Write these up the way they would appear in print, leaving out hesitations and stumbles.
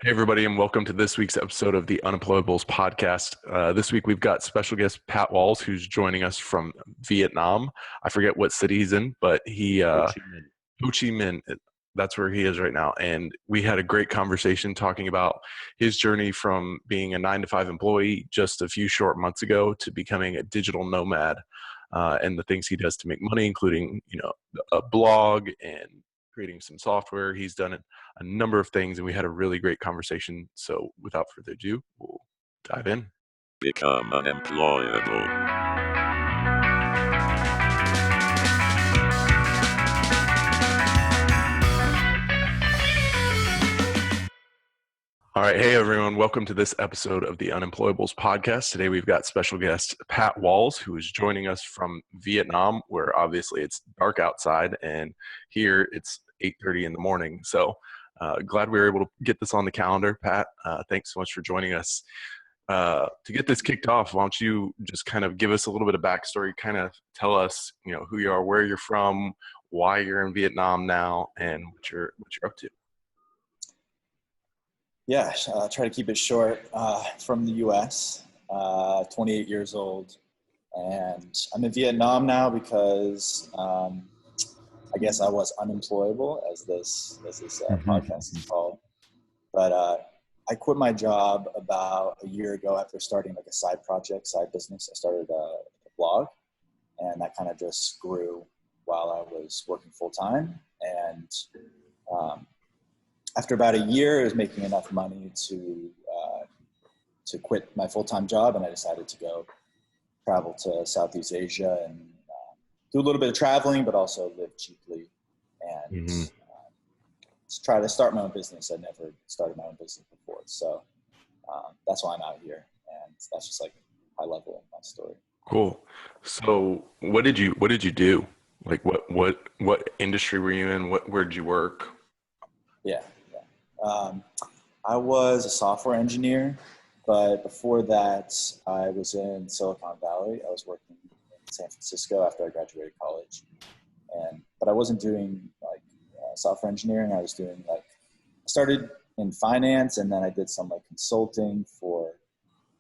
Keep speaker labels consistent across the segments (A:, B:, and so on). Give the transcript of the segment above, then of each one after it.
A: Hey, everybody, and welcome to this week's episode of the Unemployables podcast. This week, we've got special guest Pat Walls, who's joining us from Vietnam. I forget what city he's in, but Ho Chi Minh, that's where he is right now. And we had a great conversation talking about his journey from being a 9-to-5 employee just a few short months ago to becoming a digital nomad, and the things he does to make money, including, a blog and creating some software. He's done a number of things, and we had a really great conversation. So without further ado, we'll dive in.
B: Become unemployable.
A: All right. Hey, everyone. Welcome to this episode of the Unemployables podcast. Today, we've got special guest Pat Walls, who is joining us from Vietnam, where obviously it's dark outside, and here it's 8:30 in the morning. So glad we were able to get this on the calendar. Pat, thanks so much for joining us. To get this kicked off, why don't you just kind of give us a little bit of backstory, kind of tell us, who you are, where you're from, why you're in Vietnam now, and what you're up to.
C: Yeah, try to keep it short. From the U.S., 28 years old, and I'm in Vietnam now because I guess I was unemployable, as this podcast is called. But I quit my job about a year ago after starting like a side business. I started a blog, and that kind of just grew while I was working full time. And after about a year, I was making enough money to quit my full-time job, and I decided to go travel to Southeast Asia and do a little bit of traveling, but also live cheaply and try to start my own business. I never started my own business before, so that's why I'm out here, and that's just like high level in my story.
A: Cool. So, what did you do? Like, what industry were you in? Where did you work?
C: Yeah. I was a software engineer, but before that, I was in Silicon Valley. I was working in San Francisco after I graduated college, but I wasn't doing like software engineering. I was doing I started in finance, and then I did some like consulting for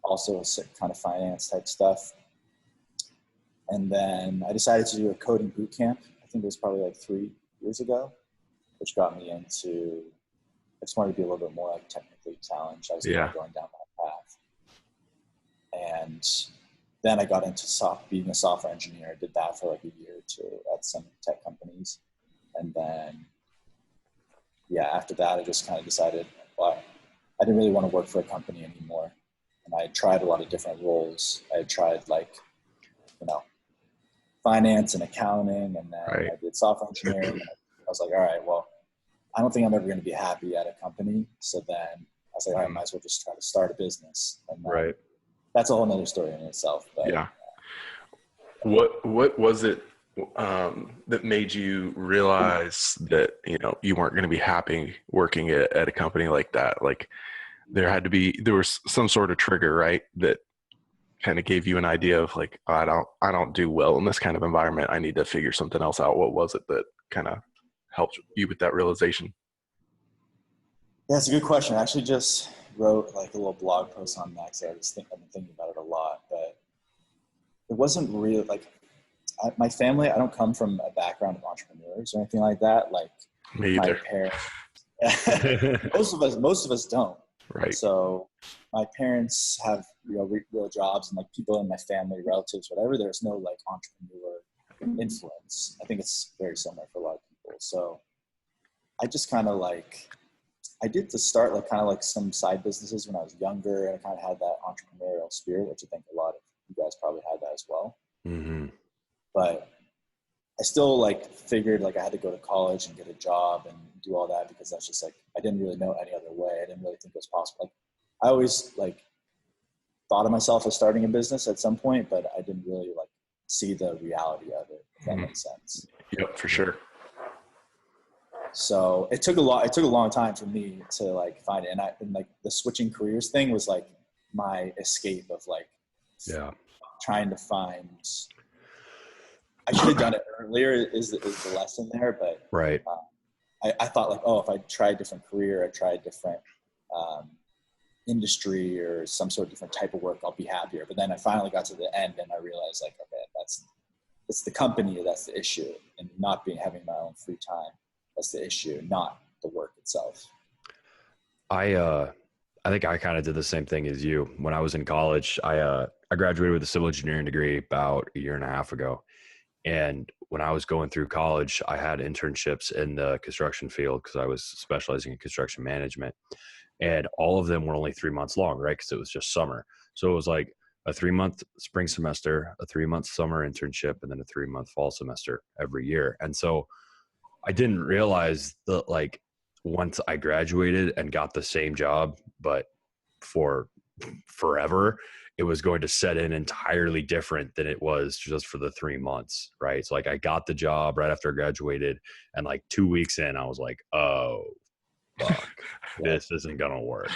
C: also kind of finance type stuff. And then I decided to do a coding boot camp. I think it was probably like 3 years ago, which got me into. I just wanted to be a little bit more like technically challenged. I was going down that path. And then I got into being a software engineer. I did that for like a year or two at some tech companies. And then, after that, I just kind of decided, well, I didn't really want to work for a company anymore. And I tried a lot of different roles. I tried finance and accounting, and then I did software engineering. And I was like, all right, well, I don't think I'm ever going to be happy at a company. So then I was like, all right, I might as well just try to start a business. And that's a whole nother story in itself. But,
A: What was it that made you realize that, you weren't going to be happy working at a company like that? Like there was some sort of trigger, right? That kind of gave you an idea of like, I don't do well in this kind of environment. I need to figure something else out. What was it that kind of helped you with that realization?
C: Yeah, it's a good question. I actually just wrote like a little blog post on that because I've been thinking about it a lot, but it wasn't really my family. I don't come from a background of entrepreneurs or anything like that. Like
A: me either.
C: My parents, most of us don't.
A: Right.
C: So my parents have real jobs, and like people in my family, relatives, whatever. There's no like entrepreneur influence. I think it's very similar for a lot of people. So I just kind of I did to start kind of some side businesses when I was younger, and I kind of had that entrepreneurial spirit, which I think a lot of you guys probably had that as well. Mm-hmm. But I still figured I had to go to college and get a job and do all that, because that's just I didn't really know any other way. I didn't really think it was possible. I always thought of myself as starting a business at some point, but I didn't really see the reality of it, if that makes sense.
A: Yep, for sure.
C: So it took a long time for me to find it. And the switching careers thing was my escape of trying to find. I should have done it earlier is the lesson there, but
A: right.
C: I thought if I try a different career, I try a different industry or some sort of different type of work, I'll be happier. But then I finally got to the end and I realized like, okay, it's the company that's the issue, and not having my own free time. That's the issue, not the work itself.
D: I think I kind of did the same thing as you. When I was in college, I graduated with a civil engineering degree about a year and a half ago. And when I was going through college, I had internships in the construction field because I was specializing in construction management. And all of them were only 3 months long, right? Because it was just summer. So it was like a 3-month spring semester, a 3-month summer internship, and then a 3-month fall semester every year. And so I didn't realize that, like, once I graduated and got the same job, but for forever, it was going to set in entirely different than it was just for the 3 months, right? So like I got the job right after I graduated, and like 2 weeks in, I was like, oh, fuck, this isn't gonna work.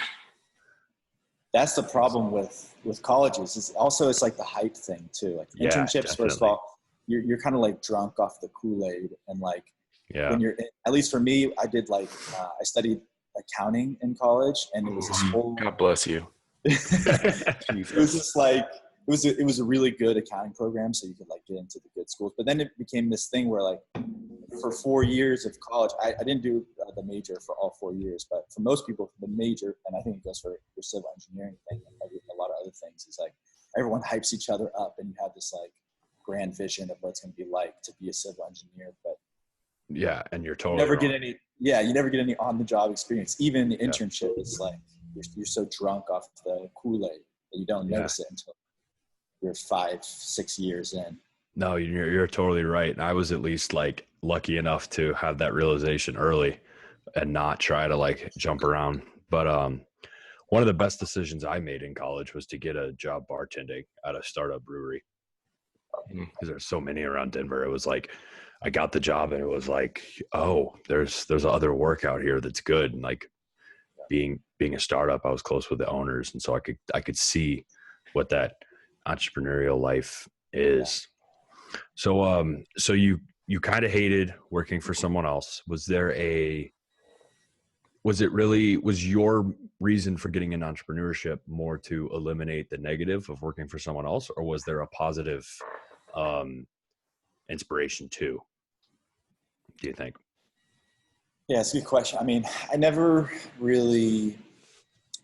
C: That's the problem with colleges. It's like the hype thing too. Like internships, definitely. First of all, you're kind of like drunk off the Kool-Aid, and like when you're, at least for me, I did like I studied accounting in college, and it was this whole.
A: God bless you.
C: It was just like it was a really good accounting program, so you could like get into the good schools. But then it became this thing where like for 4 years of college, I didn't do the major for all 4 years, but for most people, the major, and I think it goes for your civil engineering thing and a lot of other things, is like everyone hypes each other up, and you have this like grand vision of what it's going to be like to be a civil engineer. But
D: yeah, and you're totally
C: you never get any on the job experience. Even the internship, it's like you're so drunk off the Kool-Aid that you don't notice it until you're 5-6 years in. No,
D: you're totally right. And I was at least like lucky enough to have that realization early and not try to like jump around. But one of the best decisions I made in college was to get a job bartending at a startup brewery, because there's so many around Denver. It was like I got the job, and it was like, oh, there's other work out here that's good. And like being a startup, I was close with the owners, and so I could see what that entrepreneurial life is. So so you kind of hated working for someone else. Was your reason for getting into entrepreneurship more to eliminate the negative of working for someone else, or was there a positive inspiration too, do you think?
C: Yeah, it's a good question. I mean, I never really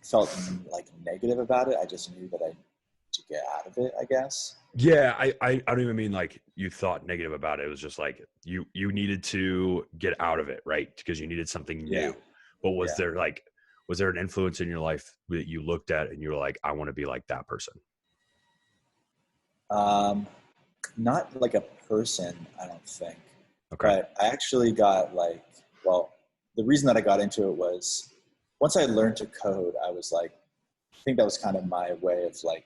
C: felt like negative about it. I just knew that I to get out of it, I guess.
D: Yeah, I don't even mean like you thought negative about it. It was just like you needed to get out of it, right? Because you needed something new. Yeah. But was there an influence in your life that you looked at and you were like, I want to be like that person?
C: Not like a person, I don't think.
D: Okay.
C: But I actually got the reason that I got into it was once I learned to code, I was like, I think that was kind of my way of like,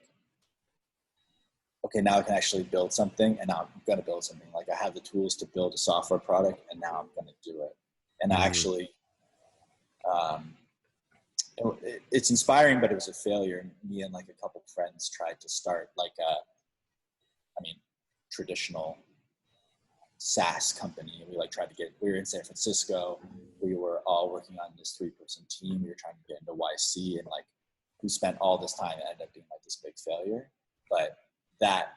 C: okay, now I can actually build something, and now I'm going to build something. Like I have the tools to build a software product, and now I'm going to do it. And I actually, it's inspiring, but it was a failure. Me and like a couple of friends tried to start like traditional SaaS company. We we were in San Francisco. We were all working on this 3-person team. We were trying to get into YC, and like we spent all this time and ended up being like this big failure. But that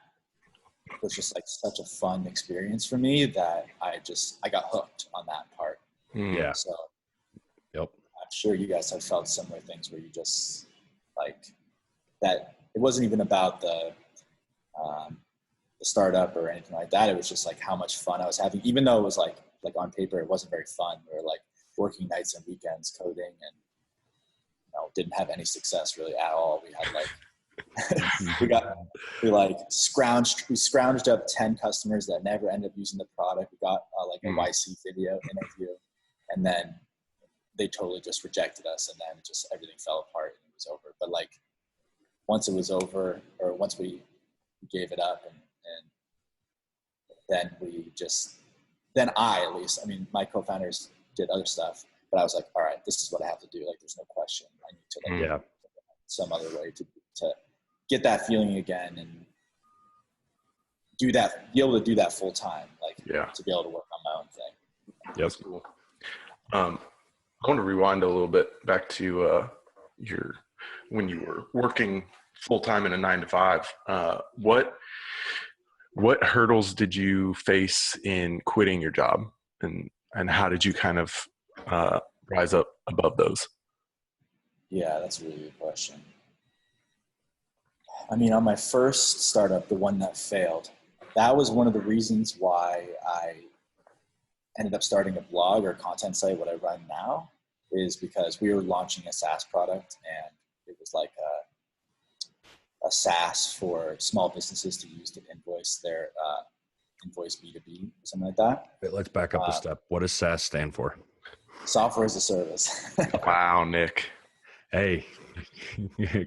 C: was just like such a fun experience for me that I got hooked on that part.
D: Yeah.
C: So
D: yep.
C: I'm sure you guys have felt similar things where you just like that. It wasn't even about the startup or anything like that. It was just like how much fun I was having, even though it was like on paper, it wasn't very fun. We were like working nights and weekends coding, and didn't have any success really at all. We had like, we scrounged up 10 customers that never ended up using the product. We got like a YC video interview, and then they totally just rejected us, and then just everything fell apart and it was over. But like once it was over, or once we gave it up, and then at least, my co-founders did other stuff, but I was like, all right, this is what I have to do. Like, there's no question. I need to some other way to get that feeling again and be able to do that full time, to be able to work on my own thing.
A: Yeah, that's cool. I want to rewind a little bit back to when you were working full time in a 9 to 5. What hurdles did you face in quitting your job, and how did you kind of rise up above those?
C: Yeah, that's a really good question. I mean, on my first startup, the one that failed, that was one of the reasons why I ended up starting a blog or content site, what I run now, is because we were launching a SaaS product, and it was like a SaaS for small businesses to use to invoice their invoice B2B, something like that.
D: Wait, let's back up a step. What does SaaS stand for?
C: Software as a service.
A: Wow, Nick.
D: Hey,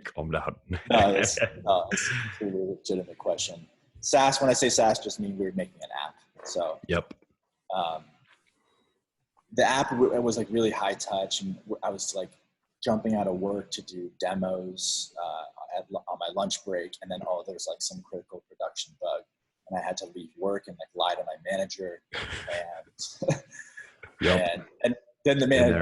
D: calm down.
C: No, it's a truly legitimate question. SaaS, when I say SaaS, just mean we're making an app. So
D: Yep.
C: The app, it was like really high touch, and I was like jumping out of work to do demos on my lunch break, and then there was like some critical production bug, and I had to leave work and like lie to my manager, and
D: Yep.
C: and then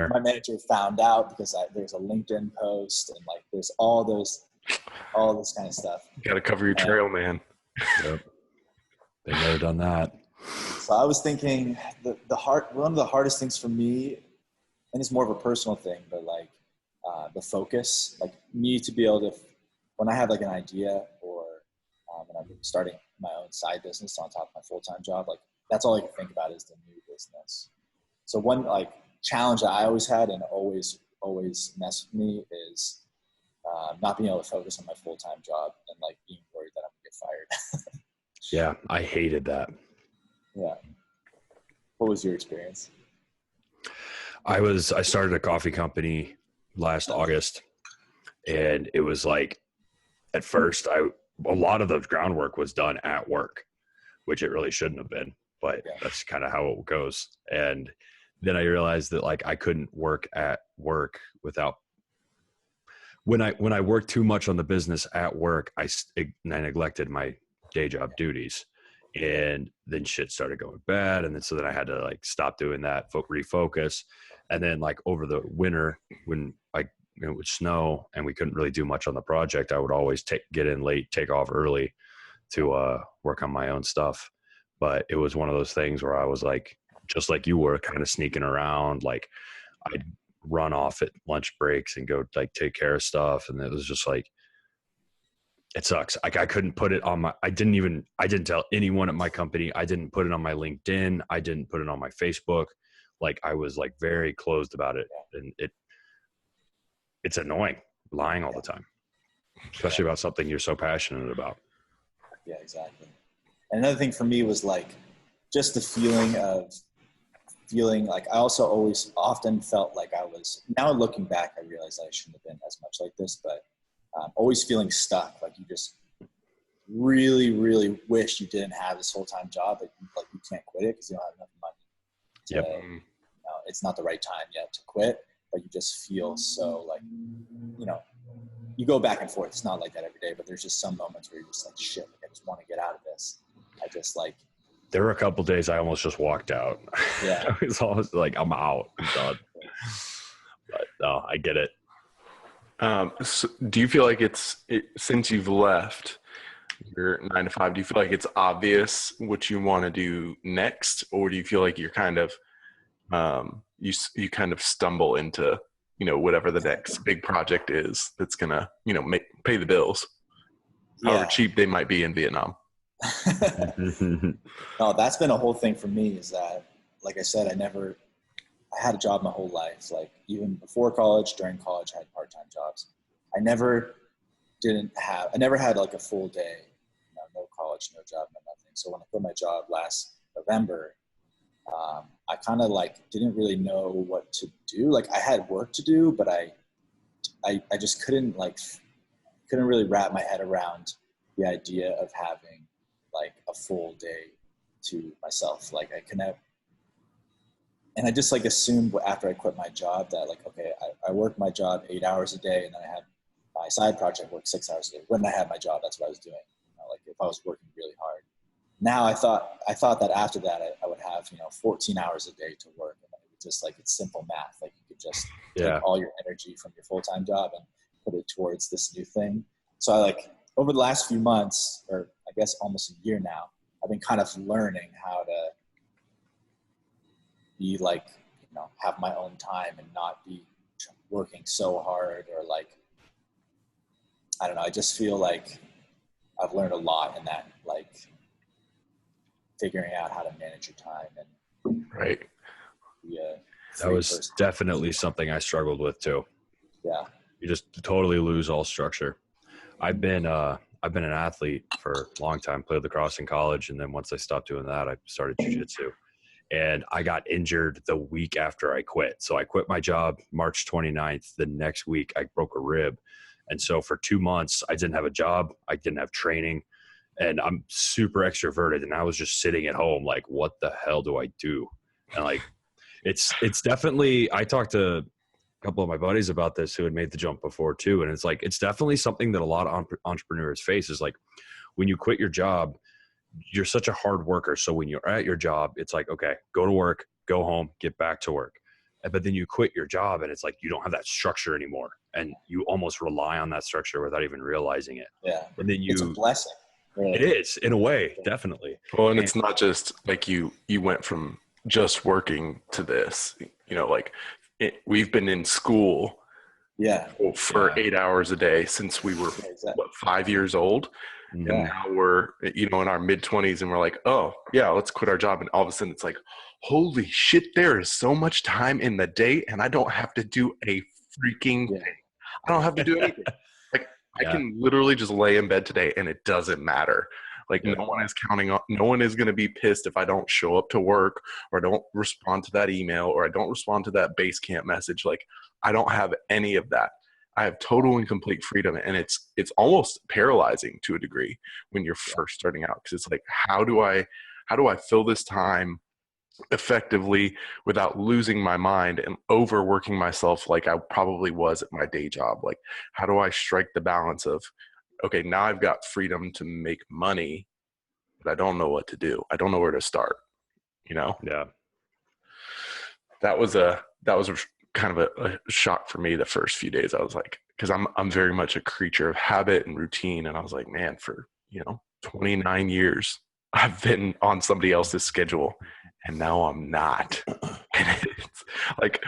C: my manager found out because there's a LinkedIn post, and like there's all this kind of stuff.
A: You got to cover your trail, man.
D: Yep. They've never done that.
C: So I was thinking one of the hardest things for me, and it's more of a personal thing, but like the focus, like me to be able to, when I have like an idea or when I'm starting my own side business on top of my full-time job, like that's all I can think about is the new business. So one like challenge that I always had and always messed with me is not being able to focus on my full-time job and like being worried that I'm gonna get fired.
D: Yeah, I hated that.
C: Yeah. What was your experience?
D: I started a coffee company last August, and it was like, at first a lot of the groundwork was done at work, which it really shouldn't have been, but that's kind of how it goes. And then I realized that like I couldn't work at work without, when I worked too much on the business at work, I neglected my day job duties, and then shit started going bad. And then I had to like stop doing that, refocus. And then like over the winter, when it would snow and we couldn't really do much on the project, I would always get in late, take off early to work on my own stuff. But it was one of those things where I was like, just like you were, kind of sneaking around. Like I'd run off at lunch breaks and go like take care of stuff. And it was just like, it sucks. Like I couldn't put it on I didn't tell anyone at my company. I didn't put it on my LinkedIn. I didn't put it on my Facebook. Like I was like very closed about it. And it's annoying lying all the time, especially about something you're so passionate about.
C: Yeah, exactly. And another thing for me was like just the feeling like I also always often felt like now looking back, I realize I shouldn't have been as much like this, but always feeling stuck. Like you just really, really wish you didn't have this full-time job, but you can't quit it because you don't have enough money.
D: Yep.
C: It's not the right time yet to quit, but you just feel so like, you go back and forth. It's not like that every day, but there's just some moments where you're just like, shit, like, I just want to get out of this.
D: There were a couple days I almost just walked out.
C: Yeah.
D: I was almost like, I'm out. I'm done. But no, I get it.
A: So do you feel like since you've left your 9 to 5, do you feel like it's obvious what you want to do next, or do you feel like you're kind of you kind of stumble into whatever the next big project is that's gonna pay the bills, however cheap they might be in Vietnam?
C: No, that's been a whole thing for me, is that, like I said, I had a job my whole life. Like even before college, during college, I had part-time jobs. I never had like a full day, no college, no job, no nothing. So when I quit my job last November, I kind of like didn't really know what to do. Like I had work to do, but I just couldn't really wrap my head around the idea of having like a full day to myself. Like and I just like assumed after I quit my job that like, okay, I work my job 8 hours a day, and then I had my side project work 6 hours a day. When I had my job, that's what I was doing. Like if I was working really hard. Now I thought that after that I would have 14 hours a day to work, and it was just like, it's simple math. Like you could just take all your energy from your full-time job put it towards this new thing. So I over the last few months, or I guess almost a year now, I've been kind of learning how to be have my own time and not be working so hard, or I don't know. I just feel like I've learned a lot in that, figuring out how to manage your time and
A: Right.
D: That was definitely something I struggled with too.
C: Yeah.
D: You just totally lose all structure. I've been an athlete for a long time, played lacrosse in college. And then once I stopped doing that, I started jiu-jitsu, and I got injured the week after I quit. So I quit my job March 29th. The next week I broke a rib. And so for 2 months, I didn't have a job. I didn't have training, and I'm super extroverted. And I was just sitting at home like, what the hell do I do? And it's definitely, I talked to a couple of my buddies about this who had made the jump before too. And it's definitely something that a lot of entrepreneurs face is when you quit your job, you're such a hard worker. So when you're at your job, it's like, okay, go to work, go home, get back to work. But then you quit your job and it's like, you don't have that structure anymore. And you almost rely on that structure without even realizing it.
C: Yeah.
D: And then
C: it's a blessing. Really.
D: It is, in a way, definitely.
A: Well, and it's not just like you went from just working to this, we've been in school for 8 hours a day since we were 5 years old. And now we're, in our mid-20s, and we're like, oh yeah, let's quit our job. And all of a sudden it's like, holy shit, there is so much time in the day and I don't have to do a freaking thing. I don't have to do anything. I can literally just lay in bed today and it doesn't matter. No one is no one is going to be pissed if I don't show up to work, or I don't respond to that email, or I don't respond to that Basecamp message. I don't have any of that. I have total and complete freedom. And it's almost paralyzing to a degree when you're first starting out. Cause it's like, how do I fill this time effectively without losing my mind and overworking myself like I probably was at my day job? How do I strike the balance of, okay, now I've got freedom to make money, but I don't know what to do. I don't know where to start, Yeah. That was kind of a shock for me the first few days. I was like, because I'm very much a creature of habit and routine. And I was like, man, for, 29 years, I've been on somebody else's schedule. And now I'm not. And it's like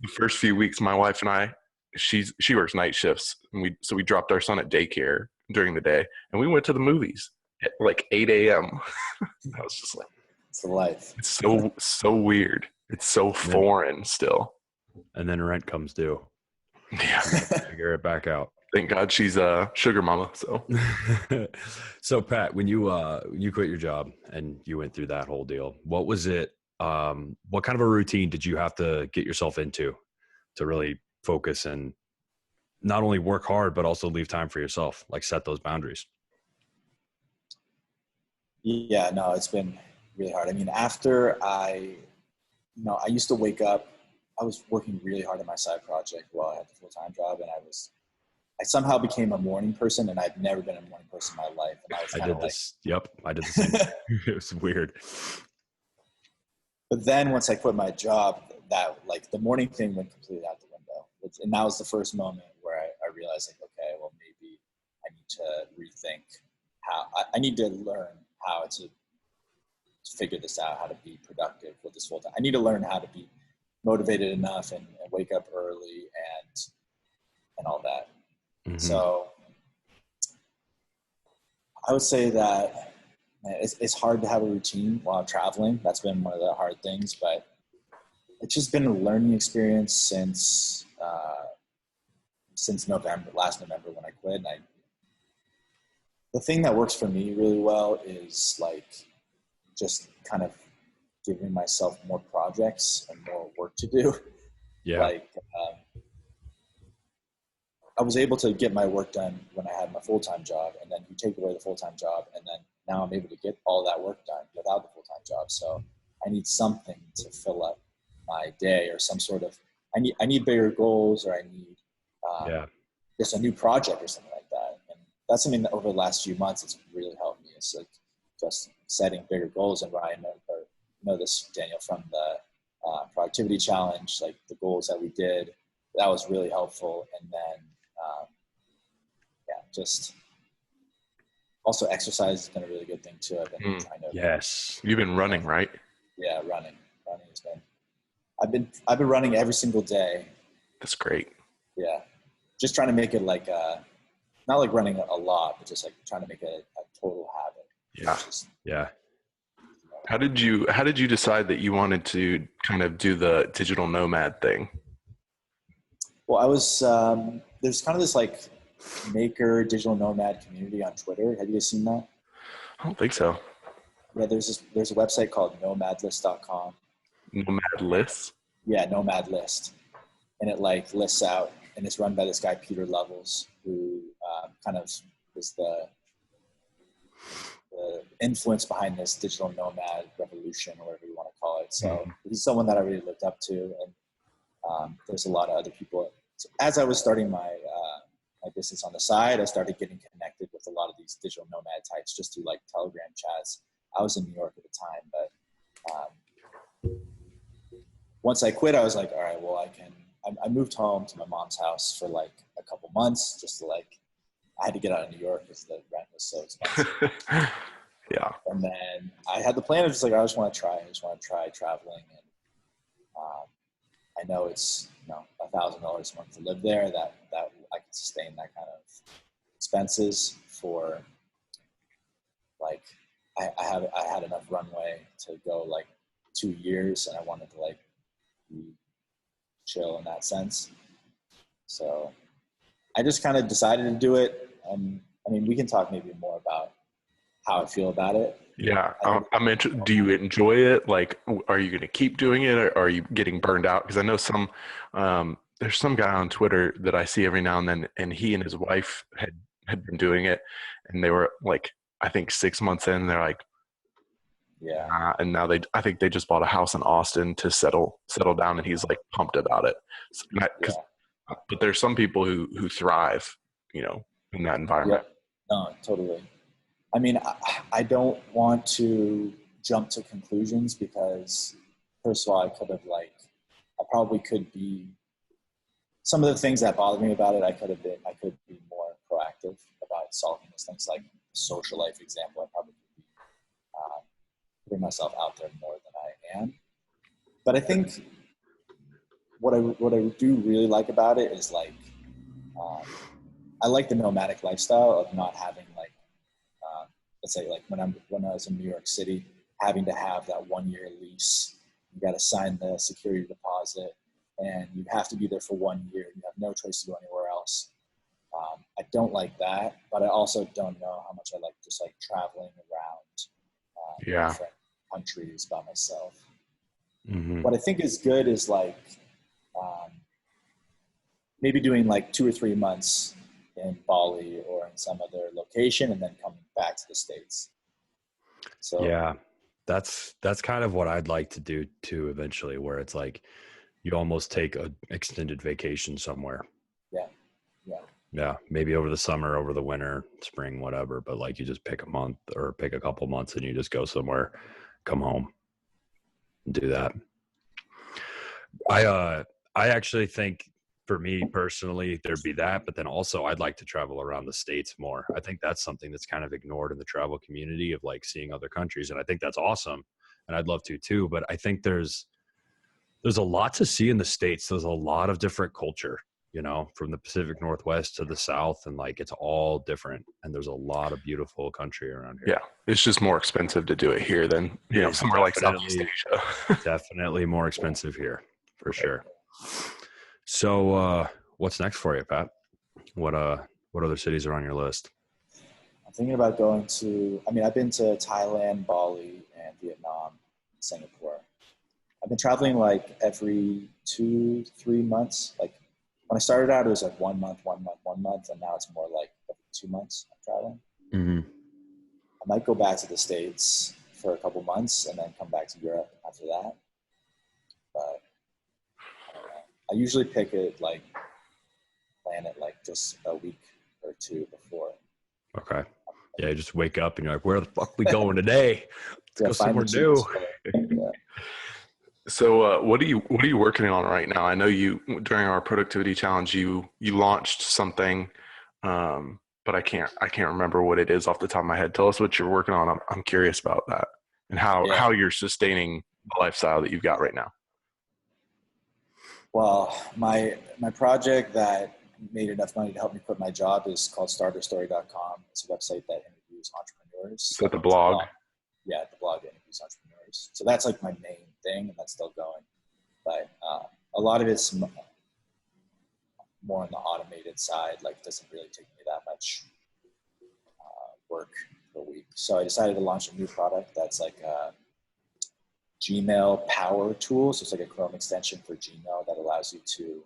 A: the first few weeks, my wife and I, she works night shifts. And we dropped our son at daycare during the day, and we went to the movies at 8 a.m. I was just like,
C: it's the life.
A: It's so weird. It's so foreign still.
D: And then rent comes due.
A: Yeah.
D: Figure it back out.
A: Thank God she's a sugar mama. So,
D: so Pat, when you quit your job and you went through that whole deal, what was it? What kind of a routine did you have to get yourself into to really focus and not only work hard, but also leave time for yourself, set those boundaries?
C: Yeah, no, it's been really hard. I mean, after I used to wake up, I was working really hard on my side project while I had the full-time job, and I somehow became a morning person, and I've never been a morning person in my life. And I did this. Yep.
D: I did the same. It was weird.
C: But then once I quit my job, that the morning thing went completely out the window. And that was the first moment where I realized okay, well, maybe I need to rethink how I need to learn how to figure this out, how to be productive with this full time. I need to learn how to be motivated enough and wake up early and all that. Mm-hmm. So I would say that it's hard to have a routine while traveling. That's been one of the hard things, but it's just been a learning experience since last November when I quit. And the thing that works for me really well is just kind of giving myself more projects and more work to do.
D: Yeah.
C: I was able to get my work done when I had my full-time job, and then you take away the full-time job, and then now I'm able to get all that work done without the full-time job. So I need something to fill up my day, or some sort of, I need bigger goals, or I need just a new project or something like that. And that's something that over the last few months, it's really helped me. It's just setting bigger goals. And Ryan, know this, Daniel, from the productivity challenge, the goals that we did, that was really helpful. And then just also exercise has been a really good thing too. I've been trying to.
D: Yes.
A: You've been running, right?
C: Yeah, running has been. I've been running every single day.
A: That's great.
C: Yeah, just trying to make it like not like running a lot, but just like trying to make it a total habit.
D: Yeah.
A: How did you decide that you wanted to kind of do the digital nomad thing?
C: Well, I was there's kind of this like maker digital nomad community on Twitter. Have you guys seen that?
A: I don't think so.
C: Yeah, there's a website called nomadlist.com.
A: Nomad lists?
C: Yeah, Nomad List, and it like lists out, and it's run by this guy Peter Levels, who kind of is the influence behind this digital nomad revolution, or whatever you want to call it. So he's someone that I really looked up to, and there's a lot of other people. So as I was starting my business on the side, I started getting connected with a lot of these digital nomad types just through like Telegram chats. I was in New York at the time, but once I quit, I was like, all right, well, I moved home to my mom's house for like a couple months just to like, I had to get out of New York because the rent was so expensive.
A: Yeah.
C: And then I had the plan of just like, I just want to try traveling. And I know it's, $1,000 a month to live there, that I can sustain that kind of expenses for like, I had enough runway to go like 2 years, and I wanted to like be chill in that sense. So I just kind of decided to do it. And I mean, we can talk maybe more about how I feel about it.
A: Yeah. I'm interested. Do you enjoy it? Like, are you going to keep doing it, or are you getting burned out? Because I know there's some guy on Twitter that I see every now and then, and he and his wife had been doing it, and they were like, I think 6 months in, they're like,
C: yeah.
A: And now I think they just bought a house in Austin to settle down, and he's like pumped about it. But there's some people who thrive, in that environment.
C: Yeah. No, totally. I mean, I don't want to jump to conclusions because, first of all, I probably could be, some of the things that bother me about it, I could be more proactive about solving those things. Like social life example, I probably could be putting myself out there more than I am. But I think what I do really like about it is like, I like the nomadic lifestyle of not having like, let's say like when I was in New York City, having to have that 1 year lease, you got to sign the security deposit, and you have to be there for 1 year. You have no choice to go anywhere else. I don't like that, but I also don't know how much I like just like traveling around different countries by myself.
A: Mm-hmm.
C: What I think is good is like maybe doing like 2 or 3 months in Bali or in some other location, and then coming back to the States. So
D: yeah, that's kind of what I'd like to do too eventually, where it's like you almost take an extended vacation somewhere. Yeah, maybe over the summer, over the winter, spring, whatever, but like you just pick a month or pick a couple months and you just go somewhere, come home, and do that. I actually think for me personally, there'd be that, but then also I'd like to travel around the States more. I think that's something that's kind of ignored in the travel community of like seeing other countries. And I think that's awesome. And I'd love to too, but I think there's a lot to see in the States. There's a lot of different culture, from the Pacific Northwest to the South, and like, it's all different. And there's a lot of beautiful country around here.
A: Yeah. It's just more expensive to do it here than, somewhere like Southeast Asia.
D: Definitely more expensive here for sure. So, what's next for you, Pat? What other cities are on your list?
C: I'm thinking about going to, I've been to Thailand, Bali, and Vietnam, Singapore. I've been traveling like every 2-3 months. Like when I started out, it was like 1 month, and now it's more like every 2 months I'm traveling.
D: Mm-hmm.
C: I might go back to the States for a couple months and then come back to Europe after that. But I don't know. I usually plan it like just a week or two before.
D: Okay. Yeah, you just wake up and you're like, where the fuck we going today? Let's go somewhere new.
C: Yeah.
A: So what are you working on right now? I know you, during our productivity challenge, you launched something but I can't remember what it is off the top of my head. Tell us what you're working on. I'm curious about that and how you're sustaining the lifestyle that you've got right now.
C: Well, my project that made enough money to help me quit my job is called starterstory.com. It's a website that interviews entrepreneurs.
A: So the blog?
C: Yeah, the blog that interviews entrepreneurs. So that's like my main thing, and that's still going. But a lot of it's more on the automated side. Like, it doesn't really take me that much work per week. So I decided to launch a new product that's like a Gmail power tool. So it's like a Chrome extension for Gmail that allows you to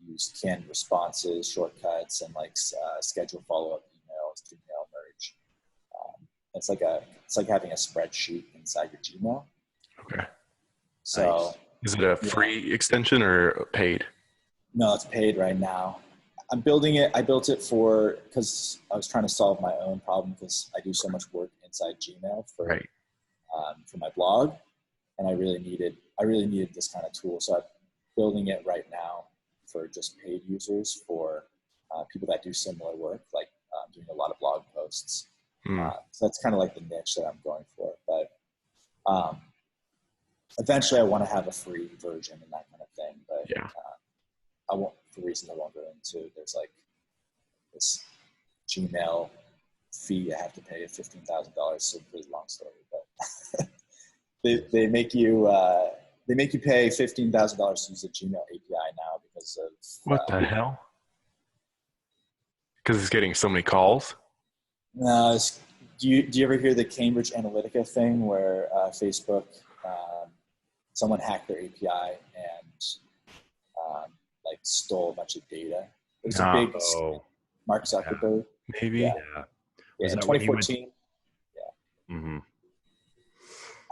C: use canned responses, shortcuts, and like schedule follow-up emails, Gmail merge. It's like having a spreadsheet inside your Gmail.
A: Okay.
C: So
A: nice. Is it a free extension or paid?
C: No, it's paid right now. I'm building it. I built it because I was trying to solve my own problem, because I do so much work inside Gmail for my blog, and I really needed this kind of tool. So I'm building it right now for just paid users, for people that do similar work, like doing a lot of blog posts. So that's kind of like the niche that I'm going for. But eventually I want to have a free version and that kind of thing. But I won't, for reasons I won't go into. There's like this Gmail fee I have to pay of $15,000. It's a pretty long story, but they make you pay $15,000 to use the Gmail API now because of
A: what the hell? Because it's getting so many calls.
C: No, do you ever hear the Cambridge Analytica thing where Facebook, someone hacked their API and like stole a bunch of data? It was a big Mark Zuckerberg.
A: Maybe.
C: Yeah. In 2014. Yeah.
D: Mm-hmm.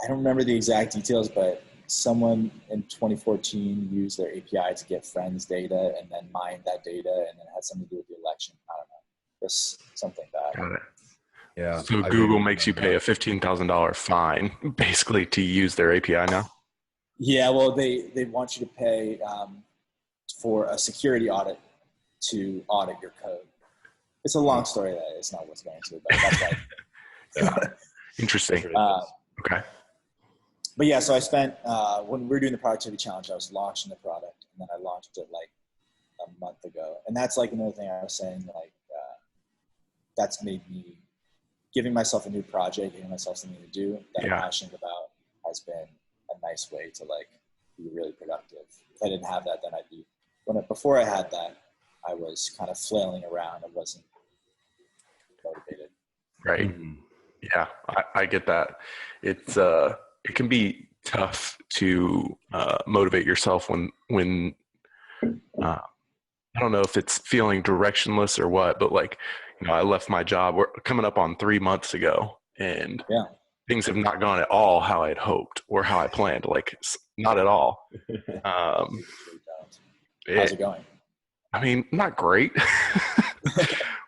C: I don't remember the exact details, but someone in 2014 used their API to get friends' data and then mined that data, and then it had something to do with the election. I don't know. Just something bad.
A: Got it.
D: Yeah.
A: So Google makes you pay a $15,000 fine basically to use their API now?
C: Yeah, well, they want you to pay for a security audit to audit your code. It's a long story that it's not worth going into, but that's right.
A: Interesting. Okay.
C: But yeah, so I spent, when we were doing the productivity challenge, I was launching the product, and then I launched it like a month ago. And that's like another thing I was saying, like, that's made me, giving myself a new project, giving myself something to do that I'm passionate about, has been a nice way to like be really productive. If I didn't have that, then before I had that, I was kind of flailing around. I wasn't motivated.
A: Right. Mm-hmm. Yeah, I get that. It's it can be tough to motivate yourself when I don't know if it's feeling directionless or what, but like, I left my job. We're coming up on 3 months ago, and things have not gone at all how I had hoped or how I planned. Like, not at all.
C: How's it going?
A: I mean, not great.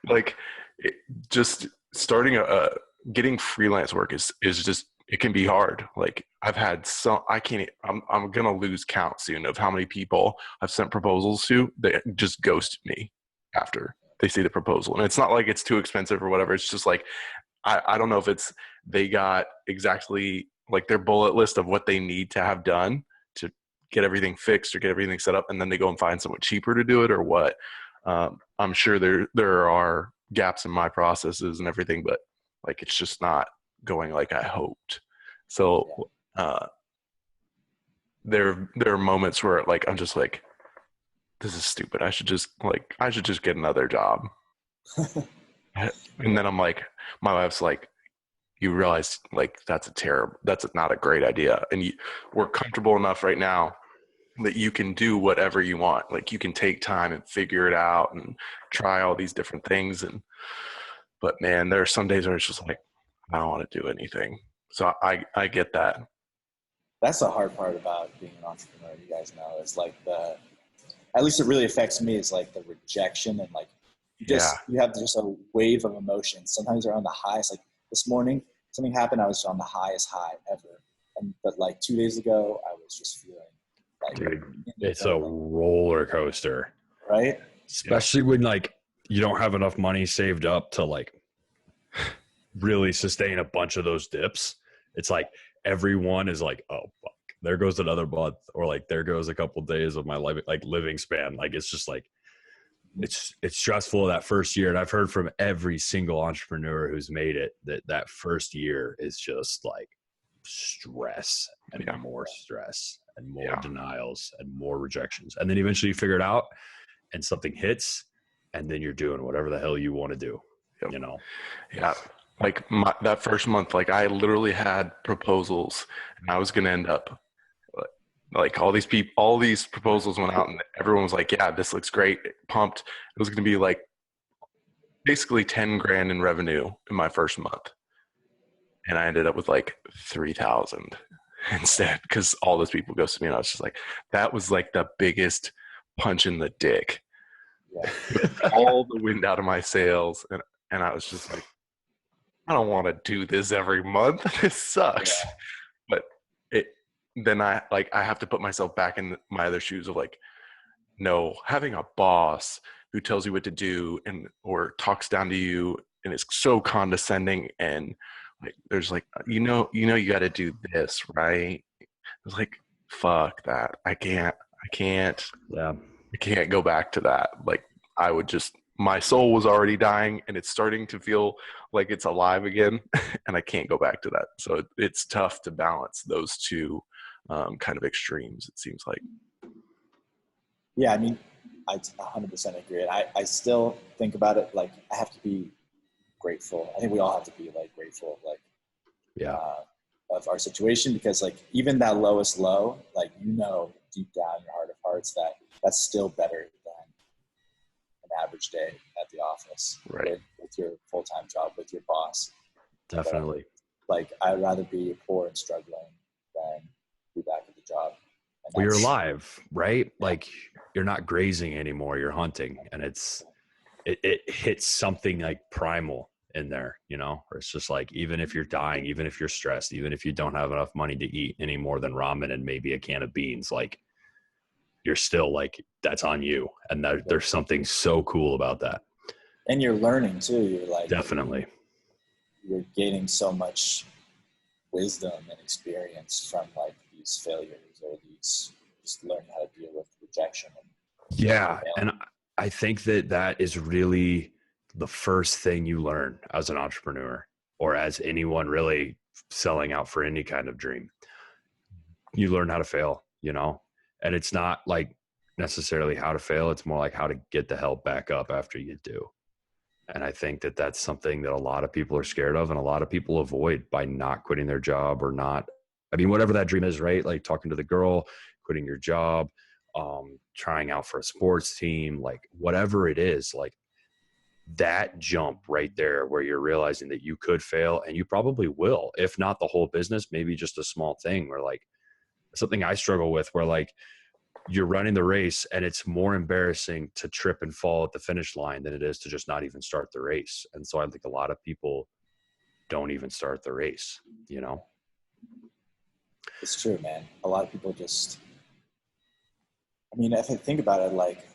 A: Like, just starting getting freelance work is just, it can be hard. Like, I've had I'm going to lose count soon of how many people I've sent proposals to that just ghost me after they see the proposal. And it's not like it's too expensive or whatever. It's just like, I don't know if it's, they got exactly like their bullet list of what they need to have done to get everything fixed or get everything set up. And then they go and find someone cheaper to do it or what. I'm sure there are gaps in my processes and everything, but like, it's just not going like I hoped. So there are moments where like I'm just like, this is stupid. I should just get another job. And then I'm like, my wife's like, you realize like that's not a great idea. And we're comfortable enough right now that you can do whatever you want. Like, you can take time and figure it out and try all these different things. But man, there are some days where it's just like, I don't want to do anything. So I get that.
C: That's the hard part about being an entrepreneur. You guys know, it's like at least it really affects me, is like the rejection, and like you have just a wave of emotions. Sometimes they're on the highest. Like this morning, something happened. I was on the highest high ever. But like 2 days ago, I was just feeling like,
D: dude, it's a roller coaster,
C: right?
D: Especially when like you don't have enough money saved up to like really sustain a bunch of those dips. It's like everyone is like, oh fuck, there goes another month, or like there goes a couple days of my life, like living span. Like it's just like it's stressful that first year. And I've heard from every single entrepreneur who's made it that first year is just like stress and more stress and more denials and more rejections. And then eventually you figure it out and something hits, and then you're doing whatever the hell you want to do, you know?
A: Yeah. Like that first month, like I literally had proposals, and I was going to end up like all these proposals went out, and everyone was like, yeah, this looks great. Pumped. It was going to be like basically 10 grand in revenue in my first month. And I ended up with like 3,000 instead, because all those people ghosted me. And I was just like, that was like the biggest punch in the dick. All the wind out of my sails. And I was just like, I don't want to do this every month. This sucks. But then I have to put myself back in my other shoes of like, no, having a boss who tells you what to do or talks down to you and is so condescending, and like there's like, you know you got to do this, right? I was like, fuck that. I can't go back to that. Like I would just, my soul was already dying, and it's starting to feel like it's alive again, and I can't go back to that. So it's tough to balance those two kind of extremes, it seems like.
C: Yeah, I mean, I 100% agree. And I still think about it like I have to be grateful. I think we all have to be like grateful, like of our situation, because like even that lowest low, like deep down in your heart of hearts that's still better than an average day at the office,
A: right?
C: With your full-time job, with your boss.
D: Definitely.
C: But, like I'd rather be poor and struggling than be back at the job.
D: Well, you're alive, right? Like you're not grazing anymore, you're hunting, and it hits something like primal in there, you know, or it's just like, even if you're dying, even if you're stressed, even if you don't have enough money to eat any more than ramen and maybe a can of beans, like you're still like, that's on you. And there's something so cool about that.
C: And you're learning too. You're like,
D: definitely,
C: you're gaining so much wisdom and experience from like these failures or these, just learning how to deal with rejection.
D: And I think that is really the first thing you learn as an entrepreneur, or as anyone really selling out for any kind of dream. You learn how to fail, you know, and it's not like necessarily how to fail. It's more like how to get the hell back up after you do. And I think that's something that a lot of people are scared of, and a lot of people avoid by not quitting their job, or not, I mean, whatever that dream is, right? Like talking to the girl, quitting your job, trying out for a sports team, like whatever it is, like that jump right there where you're realizing that you could fail, and you probably will, if not the whole business, maybe just a small thing, where like something I struggle with, where like you're running the race and it's more embarrassing to trip and fall at the finish line than it is to just not even start the race. And so I think a lot of people don't even start the race, you know?
C: It's true, man. A lot of people just, I mean, if I think about it, like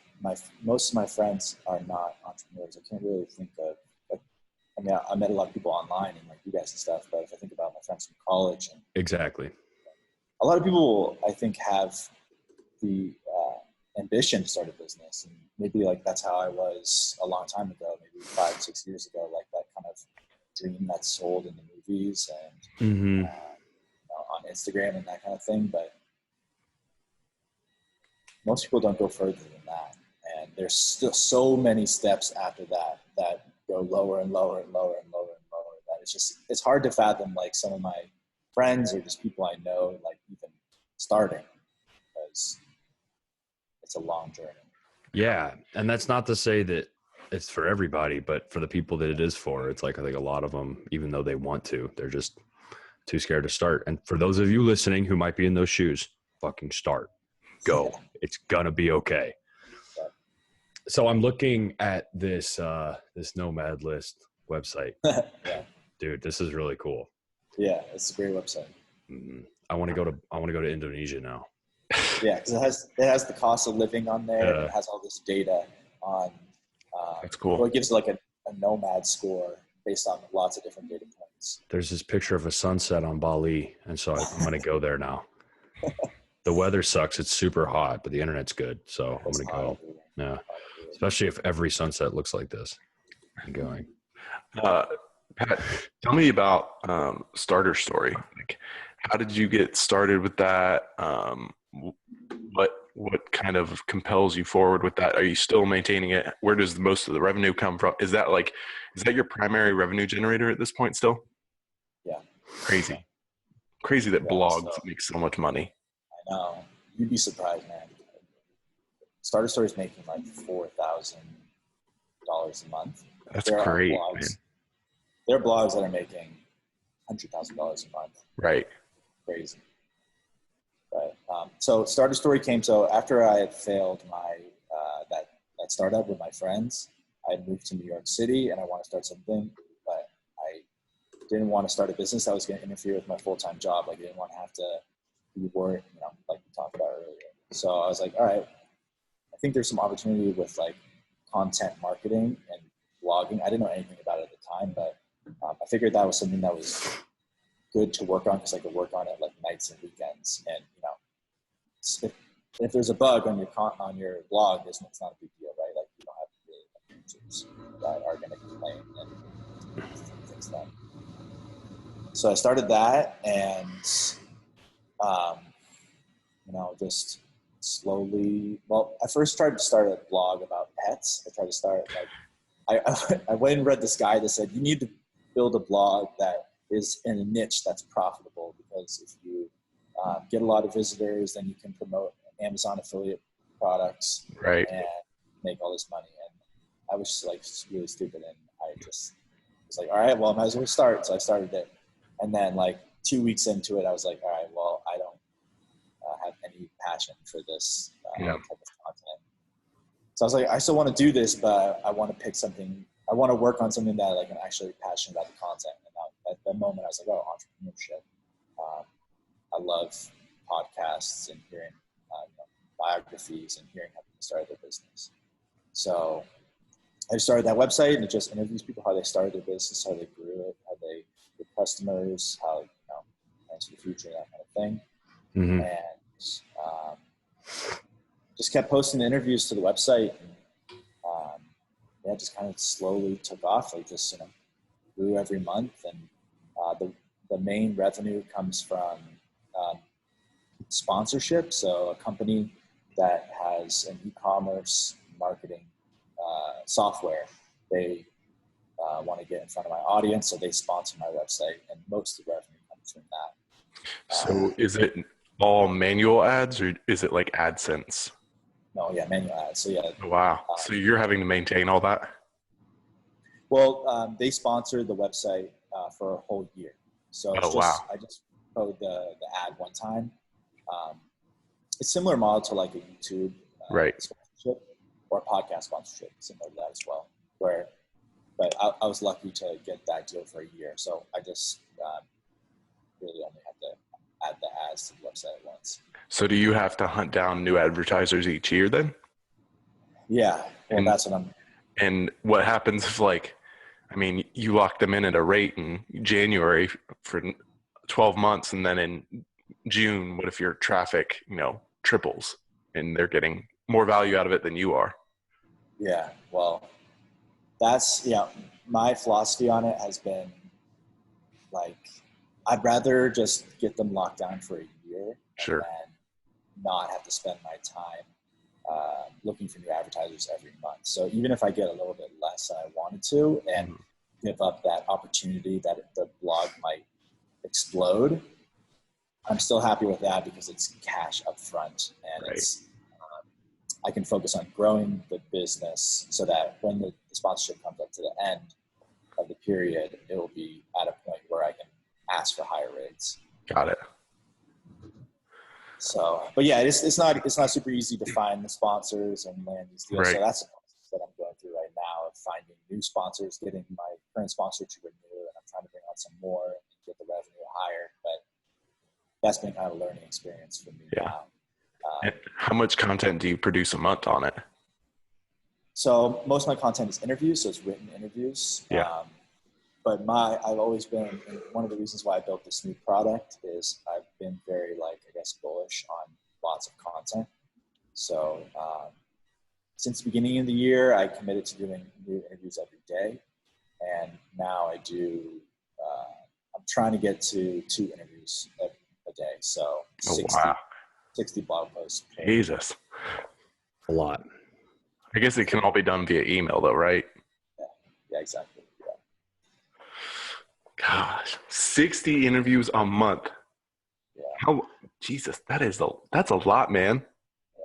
C: most of my friends are not entrepreneurs. I can't really think of, like, I mean, I met a lot of people online and like you guys and stuff, but if I think about my friends from college, and
D: exactly,
C: a lot of people I think have the ambition to start a business, and maybe like that's how I was a long time ago, maybe 5-6 years ago, like that kind of dream that's sold in the movies and you know, on Instagram and that kind of thing. But most people don't go further than that, and there's still so many steps after that that go lower and lower and lower and lower and lower, that it's hard to fathom, like some of my friends or just people I know, like even starting, because it's a long journey.
D: Yeah. And that's not to say that it's for everybody, but for the people that it is for, it's like, I think a lot of them, even though they want to, they're just too scared to start. And for those of you listening who might be in those shoes, fucking start. Go. Yeah. It's gonna be okay. Yeah. So I'm looking at this nomad list website.
C: Yeah.
D: Dude, this is really cool.
C: Yeah, it's a great website.
D: Mm-hmm. I want to go to Indonesia now.
C: Yeah, because it has the cost of living on there. And it has all this data on
A: That's cool.
C: So it gives like a nomad score based on lots of different data points.
D: There's this picture of a sunset on Bali, and so I'm going to go there now. The weather sucks. It's super hot, but the internet's good, so I'm going to go. Yeah, especially if every sunset looks like this. I'm going.
A: Pat, tell me about Starter Story. Like, how did you get started with that? What kind of compels you forward with that? Are you still maintaining it? Where does most of the revenue come from? Is that your primary revenue generator at this point still?
C: Yeah.
A: Crazy that blogs make so much money.
C: I know. You'd be surprised, man. Starter Story is making like $4,000 a month.
A: That's great, man.
C: There are blogs that are making $100,000 a month.
A: Right.
C: Crazy. But so Starter Story came. So after I had failed my that startup with my friends, I had moved to New York City and I wanted to start something, but I didn't want to start a business that was going to interfere with my full-time job. Like I didn't want to have to be worried, like we talked about earlier. So I was like, all right, I think there's some opportunity with like content marketing and blogging. I didn't know anything about it at the time, but I figured that was something that was good to work on because I could work on it like nights and weekends. And if there's a bug on your blog, it's not a big deal, right? Like you don't have really like users that are going to complain and fix that. So I started that, and just slowly. Well, I first tried to start a blog about pets. I tried to start I went and read this guy that said you need to build a blog that is in a niche that's profitable, because if you get a lot of visitors, then you can promote Amazon affiliate products,
A: right,
C: and make all this money. And I was just like really stupid, and I just was like, all right, well, I might as well start. So I started it, and then like 2 weeks into it, I was like, all right, well, I don't have any passion for this type of content. So I was like, I still want to do this, but I want to pick something. I want to work on something that like I'm actually passionate about the content. And at that moment, I was like, oh, entrepreneurship. I love podcasts and hearing biographies and hearing how people started their business. So I started that website, and it just interviews people, how they started their business, how they grew it, how they get customers, how plans for the future, that kind of thing.
A: Mm-hmm.
C: And just kept posting interviews to the website, and just kind of slowly took off. Like just grew every month, and the main revenue comes from sponsorship. So a company that has an e-commerce marketing software, they want to get in front of my audience, so they sponsor my website, and most of the revenue comes from that.
A: So is it all manual ads, or is it like AdSense?
C: No, yeah, manual ads. So yeah.
A: Wow. So you're having to maintain all that?
C: Well, they sponsored the website for a whole year. So it's I just code the ad one time. It's similar model to like a YouTube sponsorship or a podcast sponsorship, similar to that as well. But I was lucky to get that deal for a year. So I just really only had to add the ads to the website at once.
A: So do you have to hunt down new advertisers each year then?
C: Yeah. Well, that's what I'm.
A: And what happens if you lock them in at a rate in January for 12 months, and then in June, what if your traffic, triples and they're getting more value out of it than you are?
C: Yeah. Well, that's, my philosophy on it has been like, I'd rather just get them locked down for a year.
A: Sure.
C: And not have to spend my time looking for new advertisers every month. So even if I get a little bit less than I wanted to, and give up that opportunity that the blog might explode, I'm still happy with that, because it's cash up front, and it's I can focus on growing the business so that when the sponsorship comes up to the end of the period, it will be at a point where I can ask for higher rates.
A: Got it.
C: So, but yeah, it's not super easy to find the sponsors and land these deals.
A: Right.
C: So that's the process that I'm going through right now, of finding new sponsors, getting my current sponsor to renew, and I'm trying to bring on some more and get the revenue higher. But that's been kind of a learning experience for me now.
A: And how much content do you produce a month on it?
C: So most of my content is interviews, so it's written interviews.
A: Yeah.
C: But I've always been, and one of the reasons why I built this new product is I've been very, bullish on lots of content. So since the beginning of the year, I committed to doing new interviews every day. And now I do, I'm trying to get to 2 interviews a day. So 60 blog posts.
A: Jesus.
D: A lot.
A: I guess it can all be done via email though, right?
C: Yeah, exactly. Yeah.
A: Gosh, 60 interviews a month.
C: Yeah.
A: Jesus, that's a lot, man.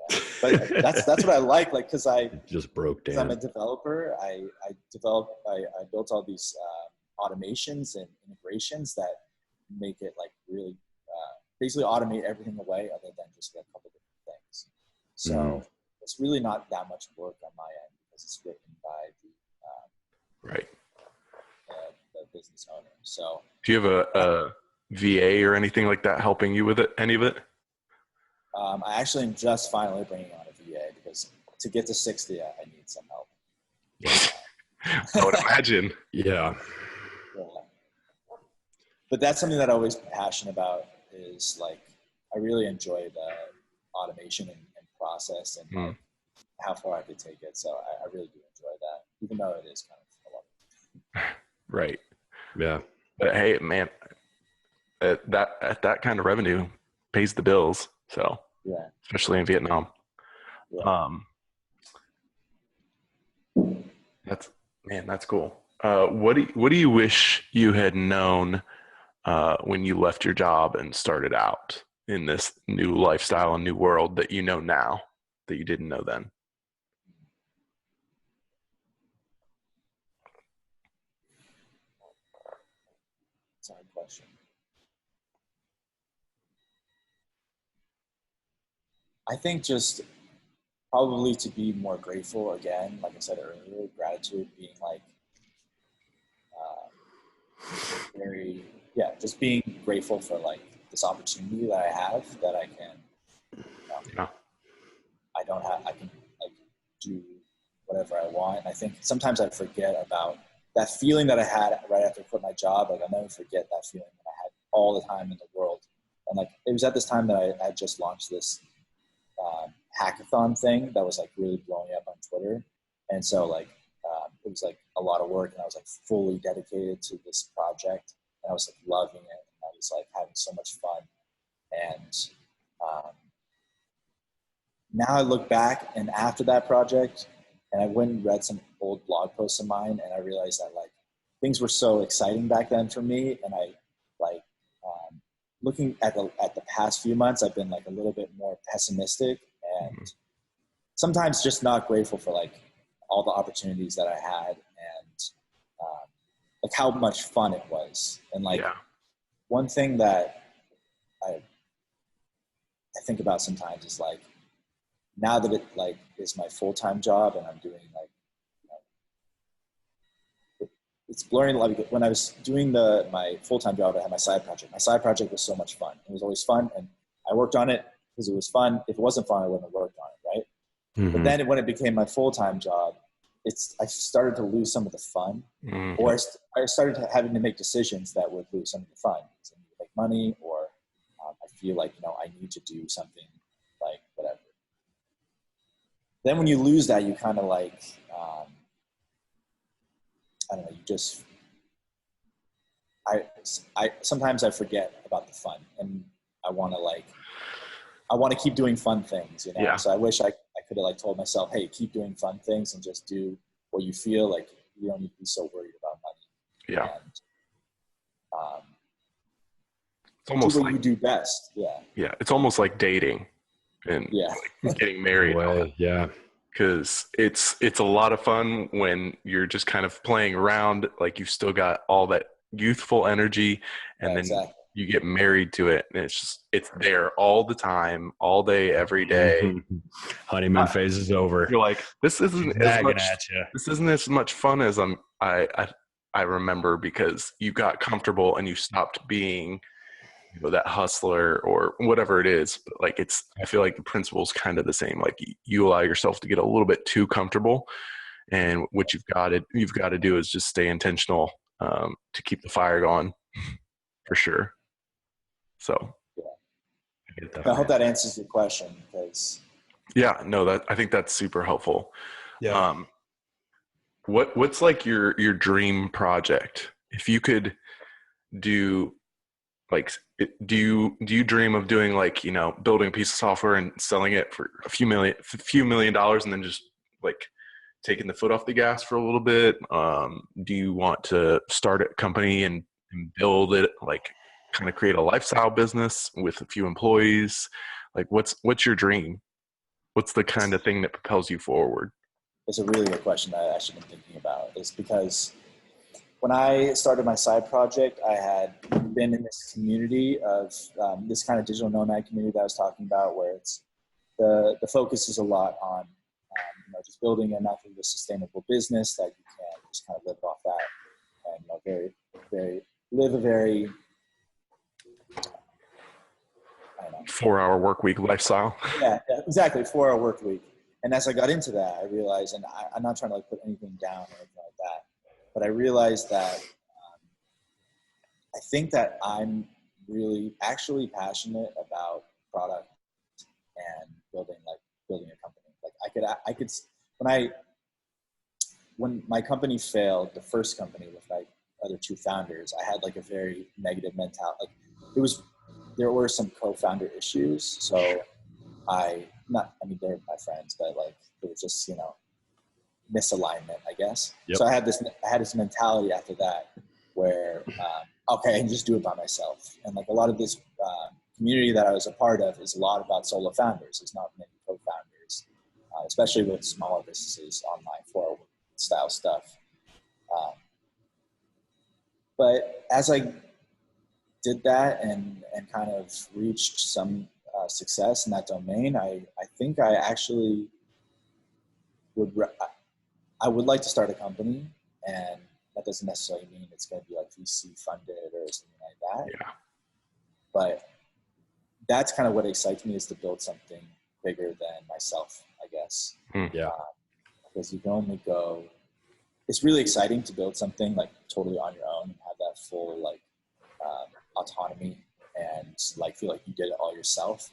C: Yeah. But that's what I like because
D: It just broke down.
C: I'm a developer. I built all these automations and integrations that make it really basically automate everything away other than just a couple different things. So it's really not that much work on my end because it's written by the business owner. So
A: do you have a VA or anything like that helping you with it? Any of it?
C: I actually am just finally bringing on a VA because to get to 60, I need some help.
A: I would imagine.
D: Yeah.
C: But that's something that I always been passionate about is I really enjoy the automation and process and how far I could take it. So I really do enjoy that, even though it is kind of a lot.
A: Right.
D: Yeah.
A: But hey, man, that kind of revenue pays the bills. So
C: yeah,
A: especially in Vietnam.
C: Yeah.
A: That's cool. What do you wish you had known when you left your job and started out in this new lifestyle and new world that you know now that you didn't know then?
C: That's a hard question. I think just probably to be more grateful again, like I said earlier, gratitude being just being grateful for this opportunity that I have that I can, I can do whatever I want. And I think sometimes I forget about that feeling that I had right after I quit my job. I'll never forget that feeling that I had all the time in the world. And it was at this time that I just launched this hackathon thing that was really blowing up on Twitter. And so it was a lot of work and I was fully dedicated to this project and I was loving it. And I was having so much fun. And now I look back and after that project and I went and read some old blog posts of mine and I realized that things were so exciting back then for me. And I looking at the past few months, I've been a little bit more pessimistic and sometimes just not grateful for all the opportunities that I had and how much fun it was. And one thing that I think about sometimes is now that it is my full-time job and I'm doing it's blurring. When I was doing my full-time job, I had my side project. My side project was so much fun. It was always fun, and I worked on it because it was fun. If it wasn't fun, I wouldn't have worked on it, right? Mm-hmm. But then when it became my full-time job, I started to lose some of the fun, or I started having to make decisions that would lose some of the fun. So I need to make money, or I feel I need to do something whatever. Then when you lose that, you kind of I don't know, I sometimes I forget about the fun and I want to keep doing fun things,
A: Yeah.
C: So I wish I could have told myself, hey, keep doing fun things and just do what you feel you don't need to be so worried about money.
A: Yeah.
C: And,
A: it's almost
C: do what you do best. Yeah.
A: Yeah. It's almost like dating and getting married.
D: Yeah.
A: Because it's a lot of fun when you're just kind of playing around, you've still got all that youthful energy, and then you get married to it, and it's there all the time, all day, every day.
D: Honeymoon phase is over.
A: You're this isn't as much fun as I remember because you got comfortable and you stopped being that hustler or whatever it is. But I feel like the principle is kind of the same. You allow yourself to get a little bit too comfortable and what you've got to do is just stay intentional to keep the fire going, for sure. So
C: I hope that answers your question, because
A: I think that's super helpful.
D: Yeah.
A: What's like your dream project? If you could do, like, do you dream of doing, like, building a piece of software and selling it for a few million dollars, and then just like taking the foot off the gas for a little bit? Do you want to start a company and build it, like kind of create a lifestyle business with a few employees? Like, what's your dream? What's the kind of thing that propels you forward?
C: it's a really good question that I actually been thinking about. Is because when I started my side project, I had been in this community of this kind of digital nomad community that I was talking about, where it's the focus is a lot on just building enough of a sustainable business that you can just kind of live off that, and live a very
A: 4-hour work week lifestyle.
C: Yeah, exactly, 4-hour work week. And as I got into that, I realized, and I'm not trying to put anything down or anything like that, but I realized that I think that I'm really actually passionate about product and building a company. Like I could when my company failed, the first company with my other two founders, I had like a very negative mentality. There were some co-founder issues. So they're my friends, but like it was just, misalignment, I guess.
D: Yep.
C: So I had this mentality after that where, okay, I can just do it by myself. And like a lot of this community that I was a part of is a lot about solo founders. It's not many co-founders, especially with smaller businesses, online flow style stuff. But as I did that and kind of reached some success in that domain, I think I actually I would like to start a company, and that doesn't necessarily mean it's going to be like VC funded or something like that.
A: Yeah.
C: But that's kind of what excites me, is to build something bigger than myself, I guess.
D: Yeah.
C: Because you can only go. It's really exciting to build something like totally on your own and have that full autonomy and like feel like you did it all yourself.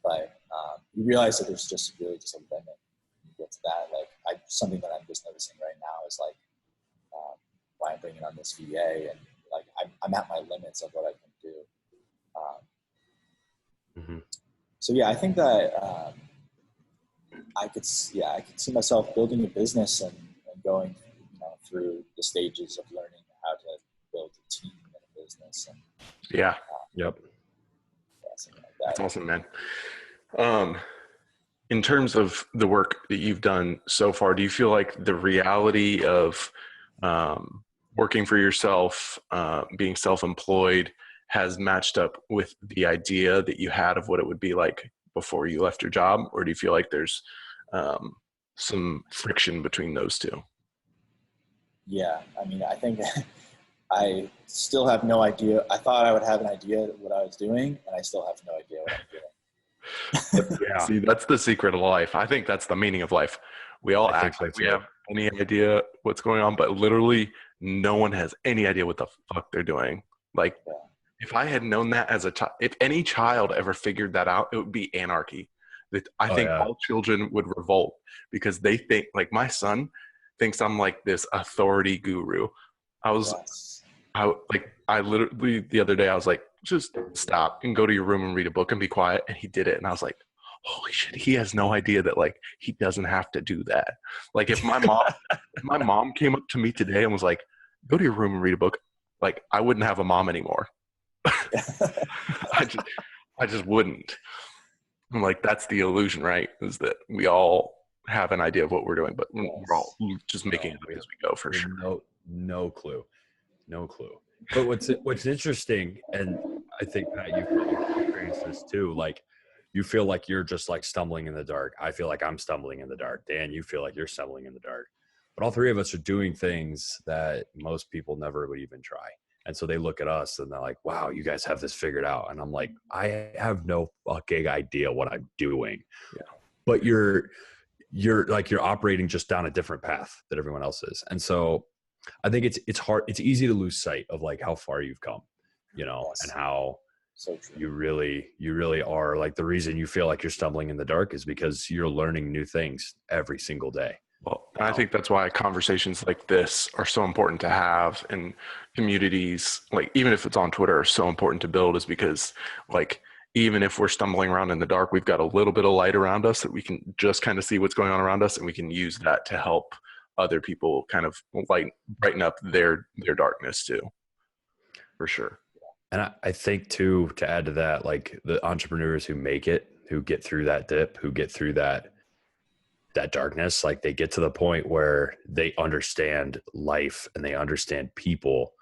C: But you realize that there's just a limit when you get to that. Like something that I'm just noticing right now is like why I'm bringing on this VA, and like I'm at my limits of what I can do. So yeah, I think that I could see myself building a business and going through the stages of learning how to build a team and a business. And
A: Yeah.
D: Yep.
C: Something like that.
A: That's awesome, man. In terms of the work that you've done so far, do you feel like the reality of working for yourself, being self-employed, has matched up with the idea that you had of what it would be like before you left your job? Or do you feel like there's some friction between those two?
C: Yeah, I mean, I think I still have no idea. I thought I would have an idea of what I was doing, and I still have no idea what I'm doing.
A: Yeah. See, that's the secret of life. I think that's the meaning of life. We all act like we have any idea what's going on, but literally no one has any idea what the fuck they're doing. Like, if I had known that as a child, if any child ever figured that out, it would be anarchy. I think all children would revolt, because they think, like, my son thinks I'm like this authority guru. I literally the other day I was like, just stop and go to your room and read a book and be quiet. And he did it. And I was like, holy shit, he has no idea that like he doesn't have to do that. Like if my mom came up to me today and was like, go to your room and read a book, like I wouldn't have a mom anymore. I just wouldn't. I'm like, that's the illusion, right? Is that we all have an idea of what we're doing, but we're all just making it up as we go, for sure.
D: No clue. But what's interesting, and I think Pat, you've probably experienced this too. Like, you feel like you're just like stumbling in the dark. I feel like I'm stumbling in the dark. Dan, you feel like you're stumbling in the dark. But all three of us are doing things that most people never would even try. And so they look at us and they're like, wow, you guys have this figured out. And I'm like, I have no fucking idea what I'm doing.
A: Yeah.
D: But you're you're operating just down a different path that everyone else is. And so I think it's hard. It's easy to lose sight of like how far you've come, you know,
C: Yes.
D: and how
C: So true.
D: you really are like, the reason you feel like you're stumbling in the dark is because you're learning new things every single day.
A: Well, I think that's why conversations like this are so important to have, and communities, like even if it's on Twitter, are so important to build, is because like even if we're stumbling around in the dark, we've got a little bit of light around us that we can just kind of see what's going on around us, and we can use that to help other people kind of brighten up their darkness too, for sure.
D: And I think too, to add to that, like the entrepreneurs who make it, who get through that dip, who get through that darkness, like they get to the point where they understand life and they understand people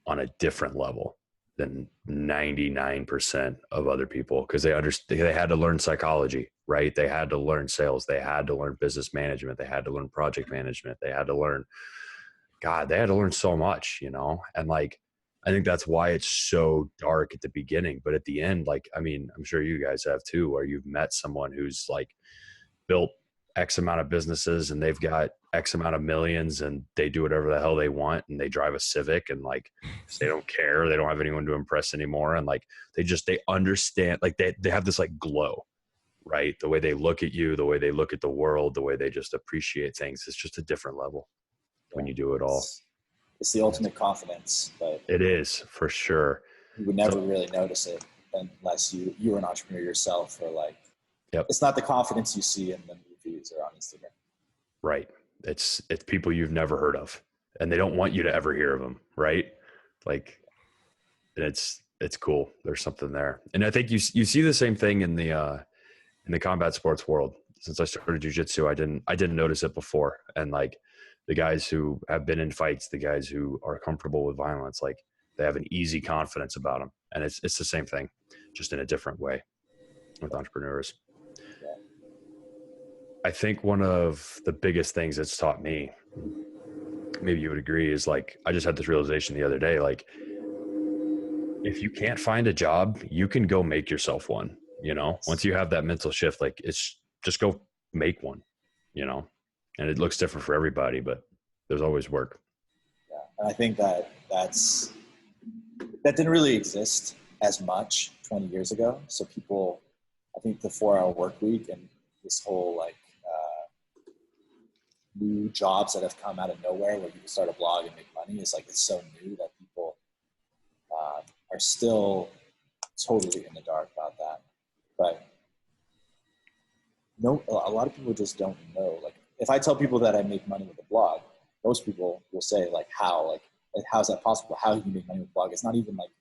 D: on a different level than 99% of other people, because they had to learn psychology, right? They had to learn sales, they had to learn business management, they had to learn project management, they had to learn so much, you know. And like I think that's why it's so dark at the beginning, but at the end, like, I mean, I'm sure you guys have too, where you've met someone who's like built X amount of businesses and they've got X amount of millions and they do whatever the hell they want and they drive a Civic and like they don't care, they don't have anyone to impress anymore, and like they understand, like they have this like glow, right? The way they look at you, the way they look at the world, the way they just appreciate things, it's just a different level when you do it all.
C: It's the ultimate confidence, but
D: it is, for sure.
C: You would never really notice it unless you were an entrepreneur yourself, or like, It's not the confidence you see in the movies or on Instagram.
D: Right. It's people you've never heard of, and they don't want you to ever hear of them. Right. Like, and it's cool. There's something there. And I think you see the same thing in the combat sports world. Since I started jiu-jitsu, I didn't notice it before. And like the guys who have been in fights, the guys who are comfortable with violence, like they have an easy confidence about them. And it's the same thing, just in a different way with entrepreneurs. I think one of the biggest things it's taught me, maybe you would agree, is like, I just had this realization the other day, like if you can't find a job, you can go make yourself one, you know. Once you have that mental shift, like it's just go make one, you know. And it looks different for everybody, but there's always work.
C: Yeah. And I think that didn't really exist as much 20 years ago. So people, I think the 4-hour work week and this whole like new jobs that have come out of nowhere where you can start a blog and make money is like, it's so new that people are still totally in the dark about that. But no, a lot of people just don't know. Like if I tell people that I make money with a blog, most people will say like, how is that possible? How can you make money with a blog? It's not even like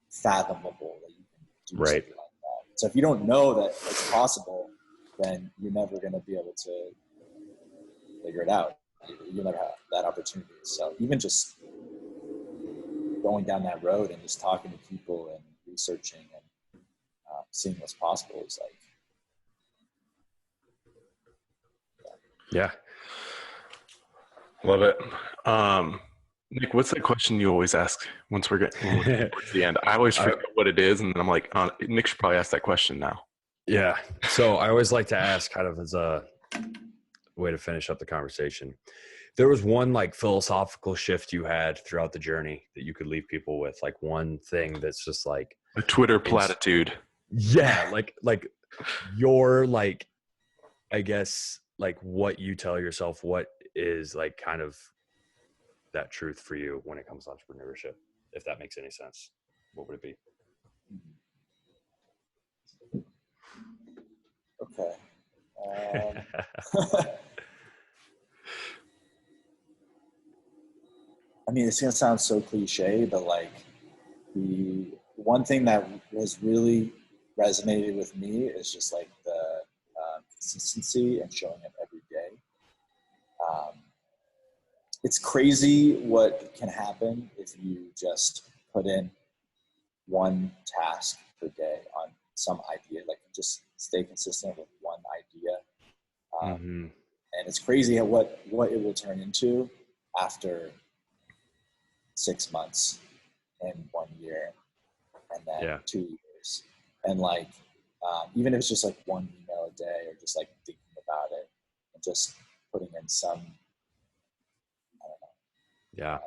C: fathomable that you can do something like that. So if you don't know that it's possible, then you're never going to be able to figure it out. You'll never have that opportunity. So even just going down that road and just talking to people and researching and seeing what's possible is like,
A: yeah. Love it. Nick, what's that question you always ask once we're getting towards the end? I always forget what it is, and then I'm like, Nick should probably ask that question now.
D: Yeah. So I always like to ask, kind of as a way to finish up the conversation, there was one like philosophical shift you had throughout the journey that you could leave people with, like one thing that's just like
A: a Twitter platitude.
D: Yeah. Like your, like, I guess, like what you tell yourself, what is like kind of that truth for you when it comes to entrepreneurship, if that makes any sense. What would it be?
C: Okay. I mean, it's going to sound so cliche, but like the one thing that was really resonated with me is just like the consistency and showing up every day. It's crazy what can happen if you just put in one task per day on some idea, like just stay consistent with one idea. And it's crazy what it will turn into after 6 months and 1 year and then 2 years. And like, even if it's just like one email a day or just like thinking about it just putting in some, I don't know.
D: Yeah.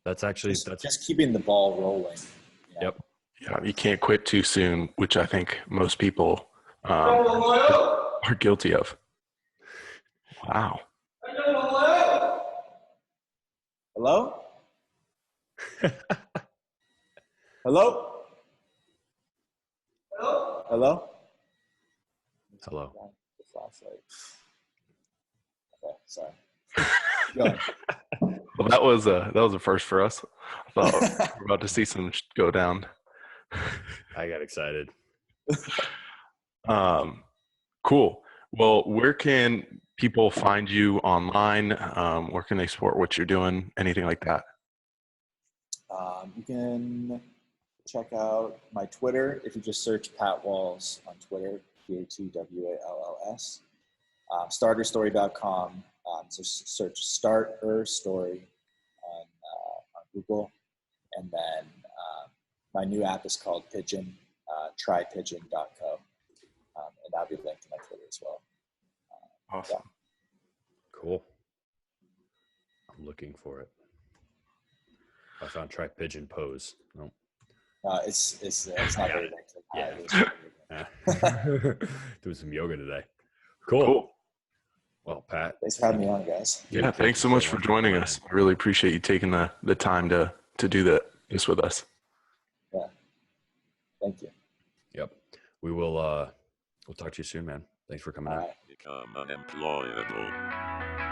D: That's actually,
C: Just keeping the ball rolling. You know?
D: Yep.
A: Yeah, you can't quit too soon, which I think most people are guilty of. Wow.
C: Hello? Hello? Hello?
D: Hello.
C: The flashlight. Okay, sorry. Go ahead.
A: Well, that was a first for us. I thought we're about to see some go down.
D: I got excited.
A: Cool. Well, where can people find you online? Where can they support what you're doing? Anything like that?
C: You can check out my Twitter if you just search Pat Walls on Twitter, PATWALLS. Starterstory.com. So search Starter Story on Google. And then my new app is called Pigeon, trypigeon.co. And that'll be linked to my Twitter as well.
A: Awesome.
C: Yeah.
D: Cool. I'm looking for it. I found Try Pigeon Pose. No.
C: It's not very
D: Yeah. Doing some yoga today. Cool. Well, Pat.
C: Thanks for having me on, guys.
A: Yeah, thanks so much for joining us. I really appreciate you taking the time to do this with us.
C: Yeah. Thank you.
D: Yep. We will we'll talk to you soon, man. Thanks for coming out.
B: Become unemployable.